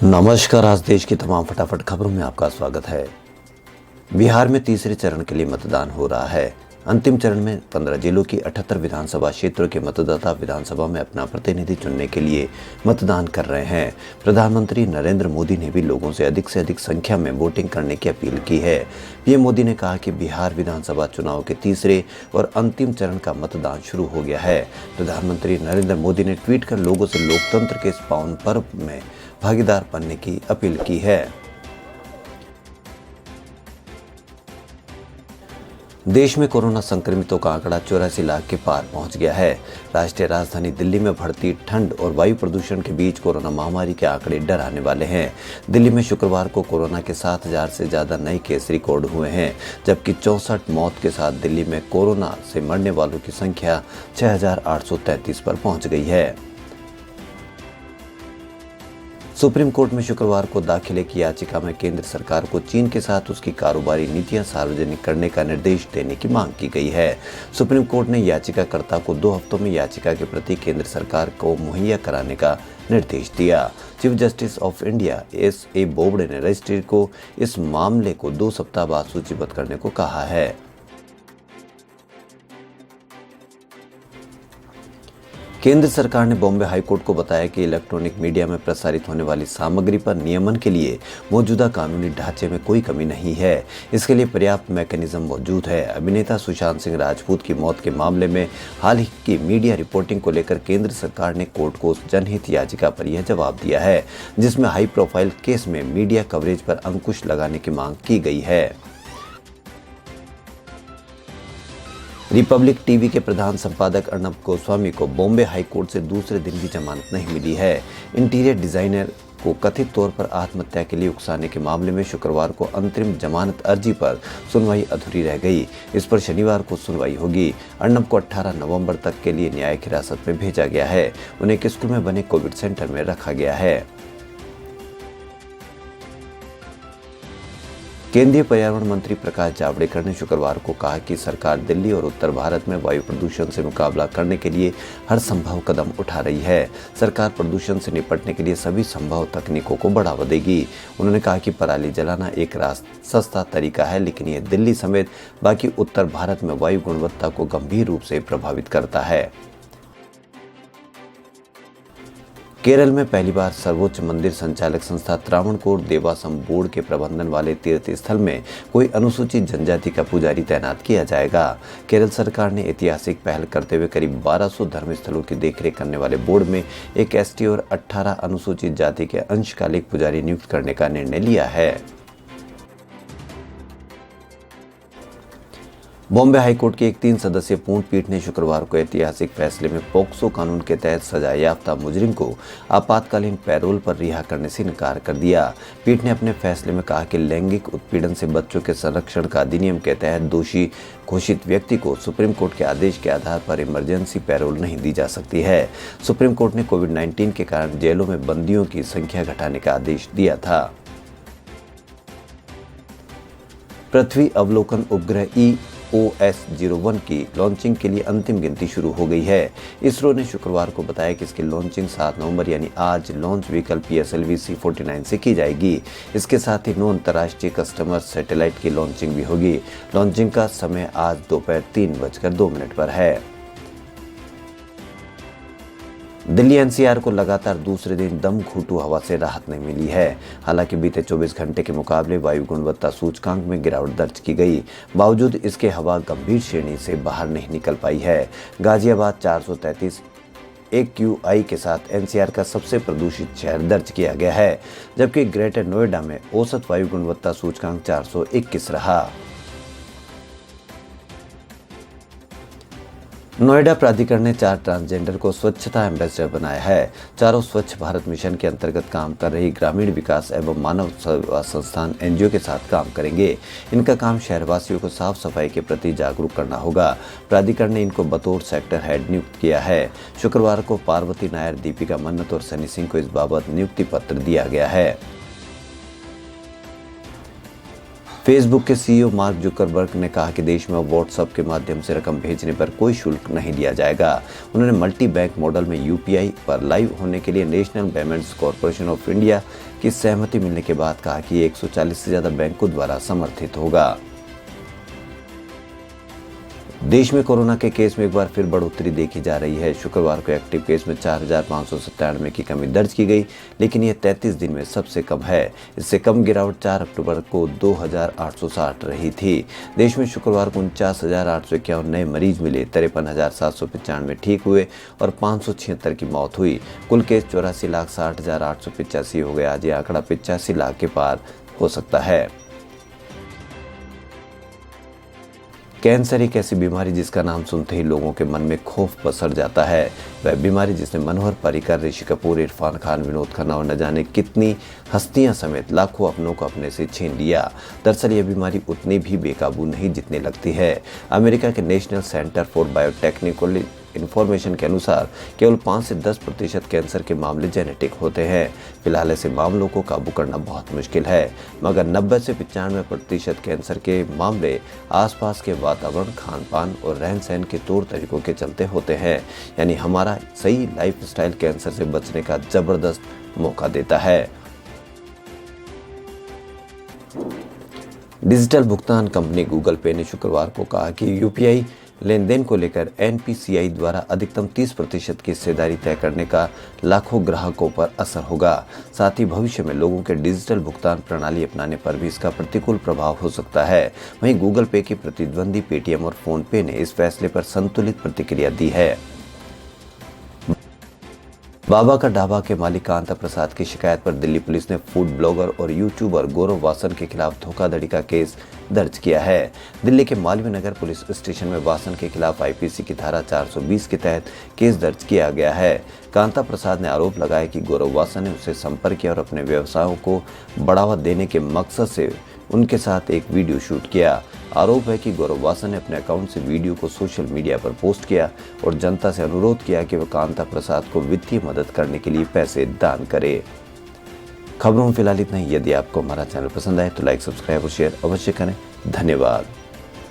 नमस्कार। आज देश की तमाम फटाफट खबरों में आपका स्वागत है। बिहार में तीसरे चरण के लिए मतदान हो रहा है। अंतिम चरण में 15 जिलों की 78 विधानसभा क्षेत्रों के मतदाता विधानसभा में अपना प्रतिनिधि चुनने के लिए मतदान कर रहे हैं। प्रधानमंत्री नरेंद्र मोदी ने भी लोगों से अधिक संख्या में वोटिंग करने की अपील की है। पीएम मोदी ने कहा कि बिहार विधानसभा चुनाव के तीसरे और अंतिम चरण का मतदान शुरू हो गया है। प्रधानमंत्री नरेंद्र मोदी ने ट्वीट कर लोगों से लोकतंत्र के इस पावन पर्व में भागीदार बनने की अपील की है। देश में कोरोना संक्रमितों का आंकड़ा 84 लाख के पार पहुंच गया है। राष्ट्रीय राजधानी दिल्ली में बढ़ती ठंड और वायु प्रदूषण के बीच कोरोना महामारी के आंकड़े डराने वाले हैं। दिल्ली में शुक्रवार को कोरोना के 7,000 से ज्यादा नए केस रिकॉर्ड हुए हैं, जबकि 64 मौत के साथ दिल्ली में कोरोना से मरने वालों की संख्या 6,833 पर पहुंच गई है। सुप्रीम कोर्ट में शुक्रवार को दाखिल की याचिका में केंद्र सरकार को चीन के साथ उसकी कारोबारी नीतियां सार्वजनिक करने का निर्देश देने की मांग की गई है। सुप्रीम कोर्ट ने याचिकाकर्ता को 2 हफ्तों में याचिका की प्रति केंद्र सरकार को मुहैया कराने का निर्देश दिया। Chief justice of India एस.ए. Bobde ने रजिस्ट्री को इस मामले को 2 सप्ताह बाद सूचीबद्ध करने को कहा है। केंद्र सरकार ने बॉम्बे हाईकोर्ट को बताया कि इलेक्ट्रॉनिक मीडिया में प्रसारित होने वाली सामग्री पर नियमन के लिए मौजूदा कानूनी ढांचे में कोई कमी नहीं है। इसके लिए पर्याप्त मैकेनिज्म मौजूद है। अभिनेता सुशांत सिंह राजपूत की मौत के मामले में हाल ही की मीडिया रिपोर्टिंग को लेकर केंद्र सरकार ने कोर्ट को उस जनहित याचिका पर यह जवाब दिया है, जिसमें हाई प्रोफाइल केस में मीडिया कवरेज पर अंकुश लगाने की मांग की गई है। रिपब्लिक टीवी के प्रधान संपादक अर्नब गोस्वामी को बॉम्बे हाईकोर्ट से दूसरे दिन भी जमानत नहीं मिली है। इंटीरियर डिजाइनर को कथित तौर पर आत्महत्या के लिए उकसाने के मामले में शुक्रवार को अंतरिम जमानत अर्जी पर सुनवाई अधूरी रह गई। इस पर शनिवार को सुनवाई होगी। अर्नब को 18 नवंबर तक के लिए न्यायिक हिरासत में भेजा गया है। उन्हें एक स्कूल में बने कोविड सेंटर में रखा गया है। केंद्रीय पर्यावरण मंत्री प्रकाश जावड़ेकर ने शुक्रवार को कहा कि सरकार दिल्ली और उत्तर भारत में वायु प्रदूषण से मुकाबला करने के लिए हर संभव कदम उठा रही है। सरकार प्रदूषण से निपटने के लिए सभी संभव तकनीकों को बढ़ावा देगी। उन्होंने कहा कि पराली जलाना एक सस्ता तरीका है, लेकिन यह दिल्ली समेत बाकी उत्तर भारत में वायु गुणवत्ता को गंभीर रूप से प्रभावित करता है। केरल में पहली बार सर्वोच्च मंदिर संचालक संस्था त्रावणकोर देवासम बोर्ड के प्रबंधन वाले तीर्थ स्थल में कोई अनुसूचित जनजाति का पुजारी तैनात किया जाएगा। केरल सरकार ने ऐतिहासिक पहल करते हुए करीब 1200 धर्मस्थलों की देखरेख करने वाले बोर्ड में एक एसटी और 18 अनुसूचित जाति के अंशकालिक पुजारी नियुक्त करने का निर्णय लिया है। बॉम्बे हाईकोर्ट की एक 3 सदस्यीय पूर्ण पीठ ने शुक्रवार को ऐतिहासिक फैसले में पोक्सो कानून के तहत सजा याफ्ता मुजरिम को आपातकालीन पैरोल पर रिहा करने से इनकार कर दिया। पीठ ने अपने फैसले में कहा कि लैंगिक उत्पीड़न से बच्चों के संरक्षण का अधिनियम के तहत दोषी घोषित व्यक्ति को सुप्रीम कोर्ट के आदेश के आधार पर इमरजेंसी पैरोल नहीं दी जा सकती है। सुप्रीम कोर्ट ने कोविड-19 के कारण जेलों में बंदियों की संख्या घटाने का आदेश दिया था। पृथ्वी अवलोकन उपग्रह EOS-01 की लॉन्चिंग के लिए अंतिम गिनती शुरू हो गई है। इसरो ने शुक्रवार को बताया कि इसकी लॉन्चिंग 7 नवंबर यानी आज लॉन्च व्हीकल PSLV C49 से की जाएगी। इसके साथ ही 9 अंतर्राष्ट्रीय कस्टमर सैटेलाइट की लॉन्चिंग भी होगी। लॉन्चिंग का समय आज दोपहर 3:02 पर है। दिल्ली NCR को लगातार दूसरे दिन दम घुटू हवा से राहत नहीं मिली है। हालांकि बीते 24 घंटे के मुकाबले वायु गुणवत्ता सूचकांक में गिरावट दर्ज की गई। बावजूद इसके हवा गंभीर श्रेणी से बाहर नहीं निकल पाई है। गाजियाबाद 433 AQI के साथ NCR का सबसे प्रदूषित शहर दर्ज किया गया है, जबकि ग्रेटर नोएडा में औसत वायु गुणवत्ता सूचकांक 421 रहा। नोएडा प्राधिकरण ने 4 ट्रांसजेंडर को स्वच्छता एम्बेसडर बनाया है। चारों स्वच्छ भारत मिशन के अंतर्गत काम कर रही ग्रामीण विकास एवं मानव सेवा संस्थान NGO के साथ काम करेंगे। इनका काम शहरवासियों को साफ सफाई के प्रति जागरूक करना होगा। प्राधिकरण ने इनको बतौर सेक्टर हेड नियुक्त किया है। शुक्रवार को पार्वती नायर, दीपिका मन्नत और सनी सिंह को इस बाबत नियुक्ति पत्र दिया गया है। फेसबुक के सीईओ मार्क जुकरबर्ग ने कहा कि देश में अब व्हाट्सएप के माध्यम से रकम भेजने पर कोई शुल्क नहीं लिया जाएगा। उन्होंने मल्टी बैंक मॉडल में यूपीआई पर लाइव होने के लिए national payments corporation of India की सहमति मिलने के बाद कहा कि ये 140 से ज़्यादा बैंकों द्वारा समर्थित होगा। देश में कोरोना के केस में एक बार फिर बढ़ोतरी देखी जा रही है। शुक्रवार को एक्टिव केस में 4,597 की कमी दर्ज की गई, लेकिन यह 33 दिन में सबसे कम है। इससे कम गिरावट 4 अक्टूबर को 2,860 रही थी। देश में शुक्रवार को 49,851 नए मरीज मिले, 53,795 ठीक हुए और 576 की मौत हुई। कुल केस 84,60,885 हो गया। आज यह आंकड़ा 85 लाख के पार हो सकता है। कैंसर एक ऐसी बीमारी जिसका नाम सुनते ही लोगों के मन में खौफ पसर जाता है। वह बीमारी जिसने मनोहर पर्रिकर, ऋषि कपूर, इरफान खान, विनोद खन्ना और न जाने कितनी हस्तियां समेत लाखों अपनों को अपने से छीन लिया। दरअसल यह बीमारी उतनी भी बेकाबू नहीं जितनी लगती है। अमेरिका के national centre for biotechnical information के अनुसार केवल 5 से 10% कैंसर के मामले जेनेटिक होते हैं। फिलहाल ऐसे मामलों को काबू करना बहुत मुश्किल है, मगर 90 से 95% कैंसर के मामले आसपास के वातावरण, खान पान और रहन सहन के तौर तरीकों के चलते होते हैं। यानी हमारा सही लाइफस्टाइल कैंसर से बचने का जबरदस्त मौका देता है। डिजिटल भुगतान कंपनी गूगल पे ने शुक्रवार को कहा कि यूपीआई लेन देन को लेकर एनपीसीआई द्वारा अधिकतम 30% की हिस्सेदारी तय करने का लाखों ग्राहकों पर असर होगा। साथ ही भविष्य में लोगों के डिजिटल भुगतान प्रणाली अपनाने पर भी इसका प्रतिकूल प्रभाव हो सकता है। वहीं गूगल पे की प्रतिद्वंदी पेटीएम और फोन पे ने इस फैसले पर संतुलित प्रतिक्रिया दी है। बाबा का ढाबा के मालिक कांता प्रसाद की शिकायत पर दिल्ली पुलिस ने फूड ब्लॉगर और यूट्यूबर गौरव वासन के खिलाफ धोखाधड़ी का केस दर्ज किया है। दिल्ली के मालवीय नगर पुलिस स्टेशन में वासन के खिलाफ आईपीसी की धारा 420 के तहत केस दर्ज किया गया है। कांता प्रसाद ने आरोप लगाया कि गौरव वासन ने उससे संपर्क किया और अपने व्यवसायों को बढ़ावा देने के मकसद से उनके साथ एक वीडियो शूट किया। आरोप है कि गौरव वासन ने अपने अकाउंट से वीडियो को सोशल मीडिया पर पोस्ट किया और जनता से अनुरोध किया कि वह कांता प्रसाद को वित्तीय मदद करने के लिए पैसे दान करे। खबरों में फिलहाल इतना ही। यदि आपको हमारा चैनल पसंद आए तो लाइक, सब्सक्राइब और शेयर अवश्य करें। धन्यवाद।